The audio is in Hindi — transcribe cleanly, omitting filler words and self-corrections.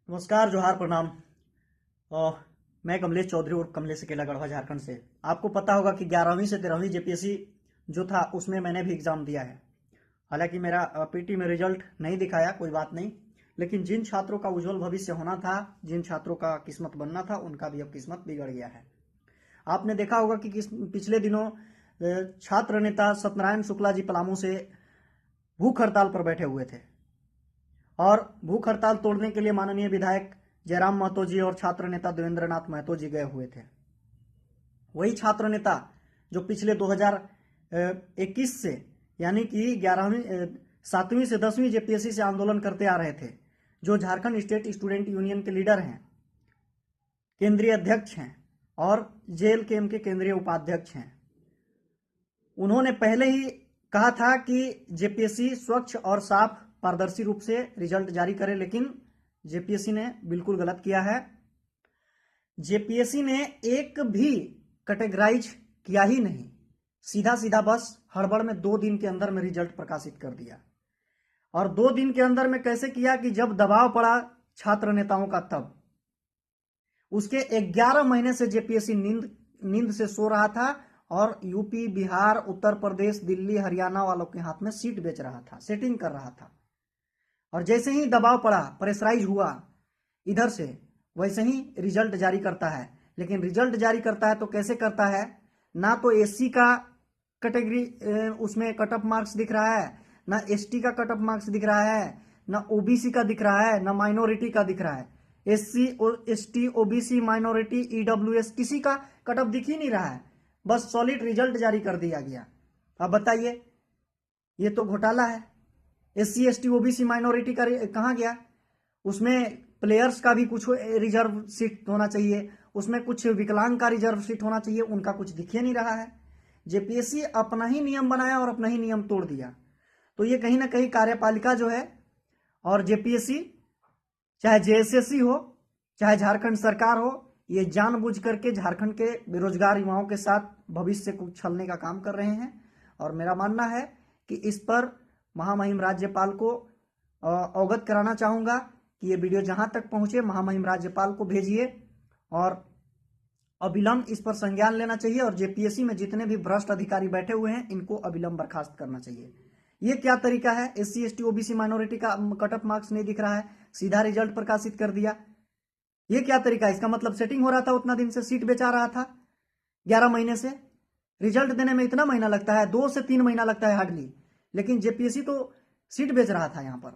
नमस्कार, जोहार, प्रणाम। मैं कमलेश चौधरी और कमलेश अकेला गढ़वा झारखंड से। आपको पता होगा कि 11वीं से 13वीं जेपीएससी जो था उसमें मैंने भी एग्ज़ाम दिया है। हालांकि मेरा पीटी में रिजल्ट नहीं दिखाया, कोई बात नहीं, लेकिन जिन छात्रों का उज्जवल भविष्य होना था, जिन छात्रों का किस्मत बनना था, उनका भी अब किस्मत बिगड़ गया है। आपने देखा होगा कि पिछले दिनों छात्र नेता सत्यनारायण शुक्ला जी पलामू से भूख हड़ताल पर बैठे हुए थे और भूख हड़ताल तोड़ने के लिए माननीय विधायक जयराम महतो जी और छात्र नेता देवेंद्र नाथ महतो जी गए हुए थे। वही छात्र नेता जो पिछले 2021 से यानी कि 7वीं से 10वीं जेपीएससी से आंदोलन करते आ रहे थे, जो झारखंड स्टेट स्टूडेंट यूनियन के लीडर हैं, केंद्रीय अध्यक्ष हैं और जेएलकेएम के केंद्रीय उपाध्यक्ष हैं। उन्होंने पहले ही कहा था कि जेपीएससी स्वच्छ और साफ पारदर्शी रूप से रिजल्ट जारी करे, लेकिन जेपीएससी ने बिल्कुल गलत किया है। जेपीएससी ने एक भी कैटेगराइज किया ही नहीं, सीधा सीधा बस हड़बड़ में 2 दिन के अंदर में रिजल्ट प्रकाशित कर दिया। और 2 दिन के अंदर में कैसे किया कि जब दबाव पड़ा छात्र नेताओं का, तब उसके 11 महीने से जेपीएससी नींद से सो रहा था और यूपी, बिहार, उत्तर प्रदेश, दिल्ली, हरियाणा वालों के हाथ में सीट बेच रहा था, सेटिंग कर रहा था। और जैसे ही दबाव पड़ा, प्रेशराइज हुआ इधर से, वैसे ही रिजल्ट जारी करता है। लेकिन रिजल्ट जारी करता है तो कैसे करता है? ना तो एससी का कैटेगरी उसमें कट ऑफ मार्क्स दिख रहा है, ना एसटी का कट ऑफ मार्क्स दिख रहा है, ना ओबीसी का दिख रहा है, ना माइनॉरिटी का दिख रहा है। SC, ST, OBC, minority, EWS, किसी का कट ऑफ दिख ही नहीं रहा है। बस सॉलिड रिजल्ट जारी कर दिया गया। अब बताइए, ये तो घोटाला है। एससी, एसटी, ओबीसी, माइनॉरिटी का कहाँ गया? उसमें प्लेयर्स का भी कुछ रिजर्व सीट होना चाहिए, उसमें कुछ विकलांग का रिजर्व सीट होना चाहिए, उनका कुछ दिख ही नहीं रहा है। जेपीएससी अपना ही नियम बनाया और अपना ही नियम तोड़ दिया। तो ये कहीं ना कहीं कार्यपालिका जो है और जेपीएससी, चाहे जेएसएससी हो, चाहे झारखंड सरकार हो, ये जानबूझ करके झारखंड के बेरोजगार युवाओं के साथ भविष्य को छलने का काम कर रहे हैं। और मेरा मानना है कि इस पर महामहिम राज्यपाल को अवगत कराना चाहूँगा कि ये वीडियो जहाँ तक पहुँचे महामहिम राज्यपाल को भेजिए और अविलंब इस पर संज्ञान लेना चाहिए। और जेपीएससी में जितने भी भ्रष्ट अधिकारी बैठे हुए हैं, इनको अविलंब बर्खास्त करना चाहिए। ये क्या तरीका है? एससी, एसटी, ओबीसी, माइनॉरिटी का कट ऑफ मार्क्स नहीं दिख रहा है, सीधा रिजल्ट प्रकाशित कर दिया। ये क्या तरीका है? इसका मतलब सेटिंग हो रहा था, उतना दिन से सीट बेचा रहा था। 11 महीने से रिजल्ट देने में इतना महीना लगता है, 2 से 3 महीना लगता है हार्डली, लेकिन जेपीएससी तो सीट बेच रहा था यहाँ पर।